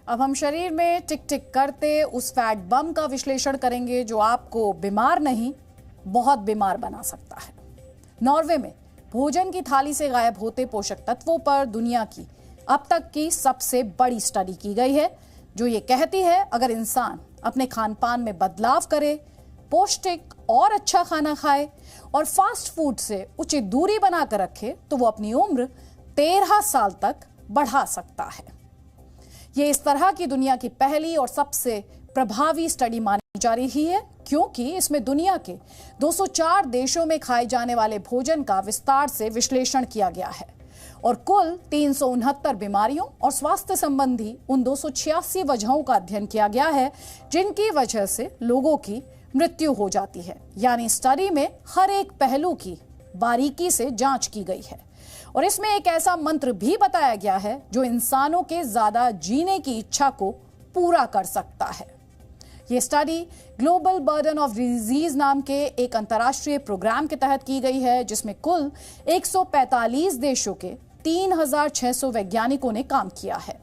अब हम शरीर में टिक टिक करते उस फैट बम का विश्लेषण करेंगे जो आपको बीमार नहीं बहुत बीमार बना सकता है। नॉर्वे में भोजन की थाली से गायब होते पोषक तत्वों पर दुनिया की अब तक की सबसे बड़ी स्टडी की गई है, जो ये कहती है अगर इंसान अपने खान पान में बदलाव करे, पौष्टिक और अच्छा खाना खाए और फास्ट फूड से उचित दूरी बनाकर रखे तो वो अपनी उम्र 13 साल तक बढ़ा सकता है। ये इस तरह की दुनिया की पहली और सबसे प्रभावी स्टडी मानी जा रही है, क्योंकि इसमें दुनिया के 204 देशों में खाए जाने वाले भोजन का विस्तार से विश्लेषण किया गया है और कुल 369 बीमारियों और स्वास्थ्य संबंधी उन 286 वजहों का अध्ययन किया गया है जिनकी वजह से लोगों की मृत्यु हो जाती है। यानी स्टडी में हर एक पहलू की बारीकी से जांच की गई है और इसमें एक ऐसा मंत्र भी बताया गया है जो इंसानों के ज्यादा जीने की इच्छा को पूरा कर सकता है। ये study global burden of disease नाम के एक अंतर्राष्ट्रीय प्रोग्राम के तहत की गई है, जिसमें कुल 145 देशों के 3600 वैज्ञानिकों ने काम किया है।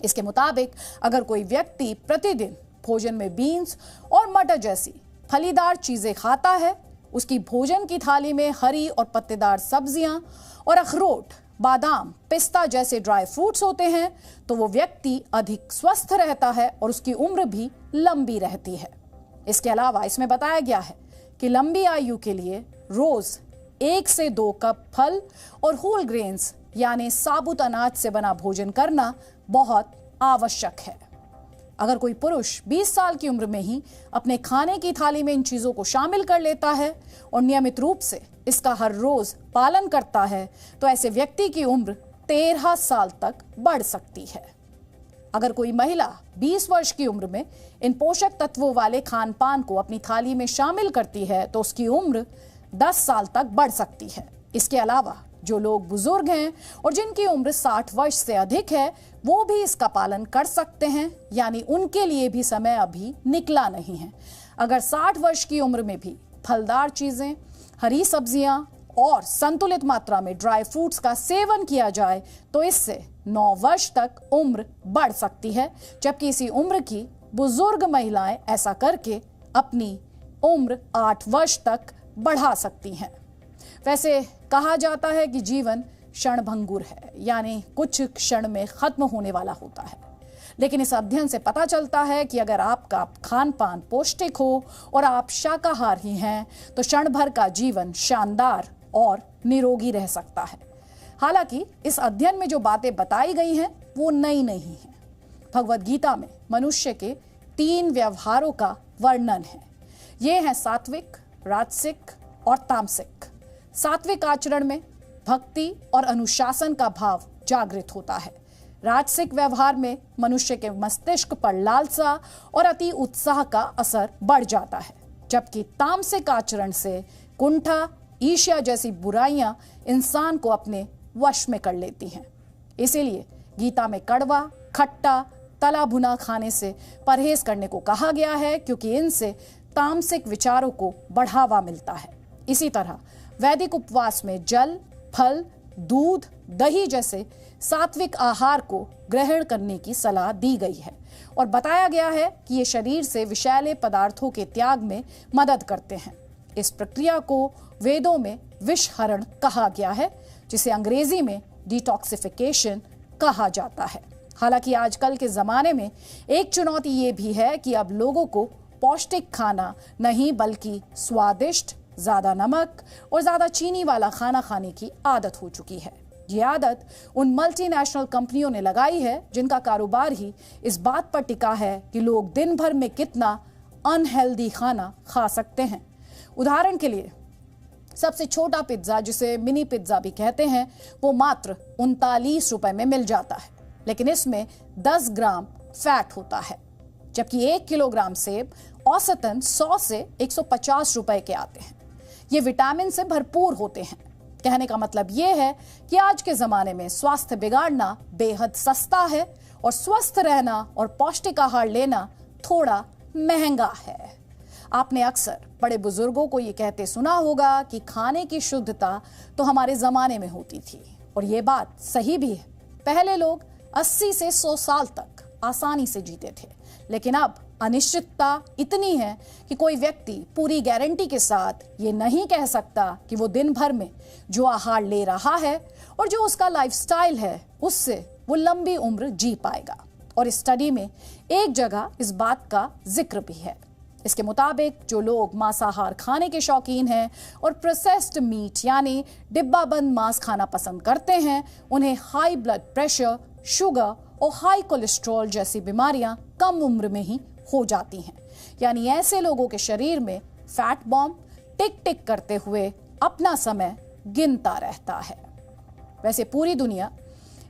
इसके मुताबिक अगर कोई व्यक्ति प्रतिदिन भोजन में बीन्स और मटर जैसी फलीदार चीजें खाता है, उसकी भोजन की थाली में हरी और पत्तेदार सब्जियां और अखरोट, बादाम, पिस्ता जैसे ड्राई फ्रूट्स होते हैं, तो वो व्यक्ति अधिक स्वस्थ रहता है और उसकी उम्र भी लंबी रहती है। इसके अलावा इसमें बताया गया है कि लंबी आयु के लिए रोज 1 से 2 कप फल और होल ग्रेन्स यानी साबुत अनाज से बना भोजन करना बहुत आवश्यक है। अगर कोई पुरुष 20 साल की उम्र में ही अपने खाने की थाली में इन चीजों को शामिल कर लेता है और नियमित रूप से इसका हर रोज पालन करता है तो ऐसे व्यक्ति की उम्र 13 साल तक बढ़ सकती है। अगर कोई महिला 20 वर्ष की उम्र में इन पोषक तत्वों वाले खान पान को अपनी थाली में शामिल करती है तो उसकी उम्र 10 साल तक बढ़ सकती है। इसके अलावा जो लोग बुजुर्ग हैं और जिनकी उम्र 60 वर्ष से अधिक है वो भी इसका पालन कर सकते हैं, यानी उनके लिए भी समय अभी निकला नहीं है। अगर 60 वर्ष की उम्र में भी फलदार चीजें, हरी सब्जियां और संतुलित मात्रा में ड्राई फ्रूट्स का सेवन किया जाए तो इससे 9 वर्ष तक उम्र बढ़ सकती है, जबकि इसी उम्र की बुजुर्ग महिलाएं ऐसा करके अपनी उम्र 8 वर्ष तक बढ़ा सकती हैं। वैसे कहा जाता है कि जीवन क्षणभंगुर है, यानी कुछ क्षण में खत्म होने वाला होता है, लेकिन इस अध्ययन से पता चलता है कि अगर आपका खान पान पौष्टिक हो और आप शाकाहारी हैं तो क्षण भर का जीवन शानदार और निरोगी रह सकता है। हालांकि इस अध्ययन में जो बातें बताई गई हैं वो नई नहीं है। भगवद गीता में मनुष्य के 3 व्यवहारों का वर्णन है। ये हैं सात्विक, राजसिक और तामसिक। सात्विक आचरण में भक्ति और अनुशासन का भाव जागृत होता है। राजसिक व्यवहार में मनुष्य के मस्तिष्क पर लालसा और अति उत्साह का असर बढ़ जाता है, जबकि तामसिक आचरण से कुंठा, ईर्ष्या जैसी बुराइयां इंसान को अपने वश में कर लेती हैं। इसीलिए गीता में कड़वा, खट्टा, तला भुना खाने से परहेज करने को कहा गया है, क्योंकि इनसे तामसिक विचारों को बढ़ावा मिलता है। इसी तरह वैदिक उपवास में जल, फल, दूध, दही जैसे सात्विक आहार को ग्रहण करने की सलाह दी गई है और बताया गया है कि ये शरीर से विषैले पदार्थों के त्याग में मदद करते हैं। इस प्रक्रिया को वेदों में विषहरण कहा गया है, जिसे अंग्रेजी में डिटॉक्सिफिकेशन कहा जाता है। हालांकि आजकल के जमाने में एक चुनौती ये भी है कि अब लोगों को पौष्टिक खाना नहीं बल्कि स्वादिष्ट, ज्यादा नमक और ज्यादा चीनी वाला खाना खाने की आदत हो चुकी है। ये आदत उन मल्टीनेशनल कंपनियों ने लगाई है जिनका कारोबार ही इस बात पर टिका है कि लोग दिन भर में कितना अनहेल्दी खाना खा सकते हैं। उदाहरण के लिए सबसे छोटा पिज्जा, जिसे मिनी पिज्जा भी कहते हैं, वो मात्र 39 रुपए में मिल जाता है, लेकिन इसमें 10 ग्राम फैट होता है, जबकि 1 किलोग्राम सेब औसतन 100 से 150 रुपए के आते हैं। ये विटामिन से भरपूर होते हैं। कहने का मतलब ये है कि आज के जमाने में स्वास्थ्य बिगाड़ना बेहद सस्ता है और स्वस्थ रहना और पौष्टिक आहार लेना थोड़ा महंगा है। आपने अक्सर बड़े बुजुर्गों को ये कहते सुना होगा कि खाने की शुद्धता तो हमारे जमाने में होती थी, और ये बात सही भी है। पहले लोग 80 से 100 साल तक आसानी से जीते थे, लेकिन अब अनिश्चितता इतनी है कि कोई व्यक्ति पूरी गारंटी के साथ ये नहीं कह सकता कि वो दिन भर में जो आहार ले रहा है और जो उसका लाइफस्टाइल है उससे वो लंबी उम्र जी पाएगा। और इस स्टडी में एक जगह इस बात का जिक्र भी है। इसके मुताबिक जो लोग मांसाहार खाने के शौकीन हैं और प्रोसेस्ड मीट यानी डिब्बाबंद मांस खाना पसंद करते हैं, उन्हें हाई ब्लड प्रेशर, शुगर और हाई कोलेस्ट्रॉल जैसी बीमारियां कम उम्र में ही हो जाती हैं। यानी ऐसे लोगों के शरीर में फैट बॉम्ब टिक टिक करते हुए अपना समय गिनता रहता है। वैसे पूरी दुनिया,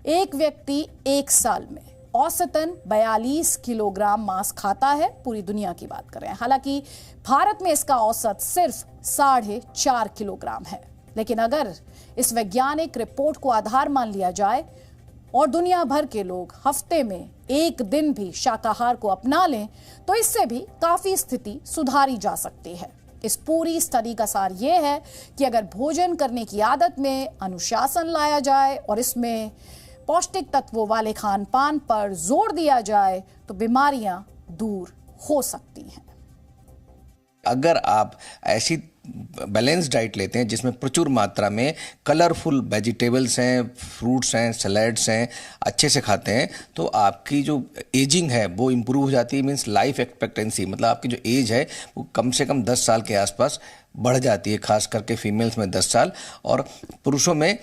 एक व्यक्ति एक साल में औसतन 42 किलोग्राम मांस खाता है, पूरी दुनिया की बात कर रहे हैं। हालांकि भारत में इसका औसत सिर्फ 4.5 किलोग्राम है। लेकिन अगर इस वैज्ञानिक रिपोर्ट को आधार मान लिया जाए और दुनिया भर के लोग हफ्ते में एक दिन भी शाकाहार को अपना लें, तो इससे भी काफी स्थिति सुधारी जा सकती है। इस पूरी स्टडी का सार यह है कि अगर भोजन करने की आदत में अनुशासन लाया जाए और इसमें पौष्टिक तत्वों वाले खान पान पर जोर दिया जाए तो बीमारियां दूर हो सकती हैं। अगर आप ऐसी बैलेंस डाइट लेते हैं जिसमें प्रचुर मात्रा में कलरफुल वेजिटेबल्स हैं, फ्रूट्स हैं, सैलड्स हैं, अच्छे से खाते हैं, तो आपकी जो एजिंग है वो इम्प्रूव हो जाती है। मीन्स लाइफ एक्सपेक्टेंसी, मतलब आपकी जो एज है वो कम से कम 10 साल के आसपास बढ़ जाती है, खास करके फीमेल्स में 10 साल और पुरुषों में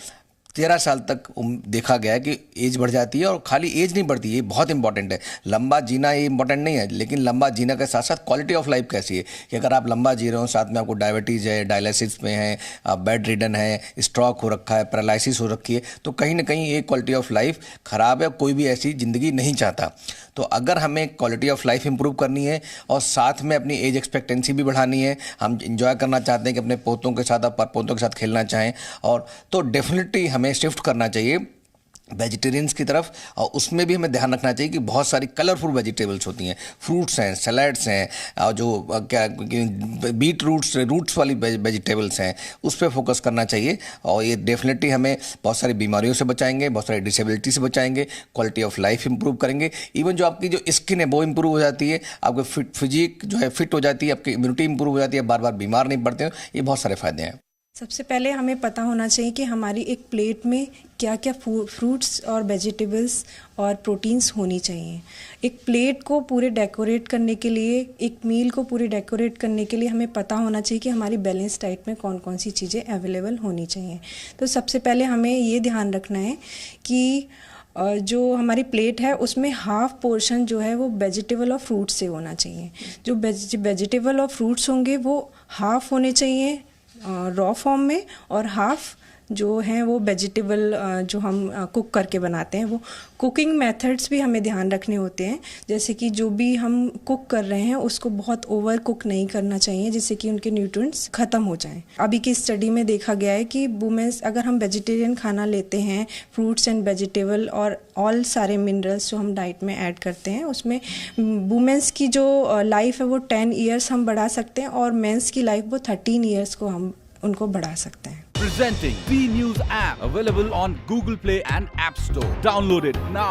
13 साल तक देखा गया है कि एज बढ़ जाती है। और खाली एज नहीं बढ़ती, ये बहुत इंपॉर्टेंट है। लंबा जीना ये इंपॉर्टेंट नहीं है, लेकिन लंबा जीना के साथ साथ क्वालिटी ऑफ लाइफ कैसी है कि अगर आप लंबा जी रहे हो, साथ में आपको डायबिटीज़ है, डायलिसिस में है, आप बेड रिडन है, स्ट्रोक हो रखा है, पैरालिसिस हो रखी है, तो कहीं ना कहीं ये क्वालिटी ऑफ लाइफ ख़राब है। कोई भी ऐसी ज़िंदगी नहीं चाहता। तो अगर हमें क्वालिटी ऑफ लाइफ इंप्रूव करनी है और साथ में अपनी एज एक्सपेक्टेंसी भी बढ़ानी है, हम इंजॉय करना चाहते हैं कि अपने पोतों के साथ, आप पोतों के साथ खेलना चाहें, और तो डेफिनेटली हमें शिफ्ट करना चाहिए वेजिटेरियंस की तरफ। और उसमें भी हमें ध्यान रखना चाहिए कि बहुत सारी कलरफुल वेजिटेबल्स होती हैं, फ्रूट्स हैं, सैलड्स हैं, और जो क्या बीट रूट्स वाली वेजिटेबल्स हैं, उस पर फोकस करना चाहिए। और ये डेफिनेटली हमें बहुत सारी बीमारियों से बचाएंगे, बहुत सारी डिसेबिलिटी से बचाएंगे, क्वालिटी ऑफ लाइफ इंप्रूव करेंगे। इवन जो आपकी जो स्किन है वो इंप्रूव हो जाती है, आपकी फिजिक जो है फिट हो जाती है, आपकी इम्यूनिटी इंप्रूव हो जाती है, बार बार बीमार नहीं पड़ते हैं। ये बहुत सारे फायदे हैं। सबसे पहले हमें पता होना चाहिए कि हमारी एक प्लेट में क्या क्या फ्रूट्स और वेजिटेबल्स और प्रोटीन्स होनी चाहिए। एक प्लेट को पूरे डेकोरेट करने के लिए, एक मील को पूरे डेकोरेट करने के लिए हमें पता होना चाहिए कि हमारी बैलेंस डाइट में कौन कौन सी चीज़ें अवेलेबल होनी चाहिए। तो सबसे पहले हमें ये ध्यान रखना है कि जो हमारी प्लेट है उसमें हाफ पोर्शन जो है वो वेजिटेबल और फ्रूट से होना चाहिए। जो वेजिटेबल और फ्रूट्स होंगे वो हाफ होने चाहिए रॉ फॉर्म में, और हाफ जो हैं वो वेजिटेबल जो हम कुक करके बनाते हैं। वो कुकिंग मेथड्स भी हमें ध्यान रखने होते हैं, जैसे कि जो भी हम कुक कर रहे हैं उसको बहुत ओवर कुक नहीं करना चाहिए जिससे कि उनके न्यूट्रिएंट्स ख़त्म हो जाएं। अभी की स्टडी में देखा गया है कि वुमेन्स, अगर हम वेजिटेरियन खाना लेते हैं, फ्रूट्स एंड वेजिटेबल और ऑल सारे मिनरल्स जो हम डाइट में ऐड करते हैं, उसमें वुमेन्स की जो लाइफ है वो 10 ईयर्स हम बढ़ा सकते हैं और मेंस की लाइफ वो 13 ईयर्स को हम उनको बढ़ा सकते हैं। Presenting B News app, available on Google Play and App Store. Download it now.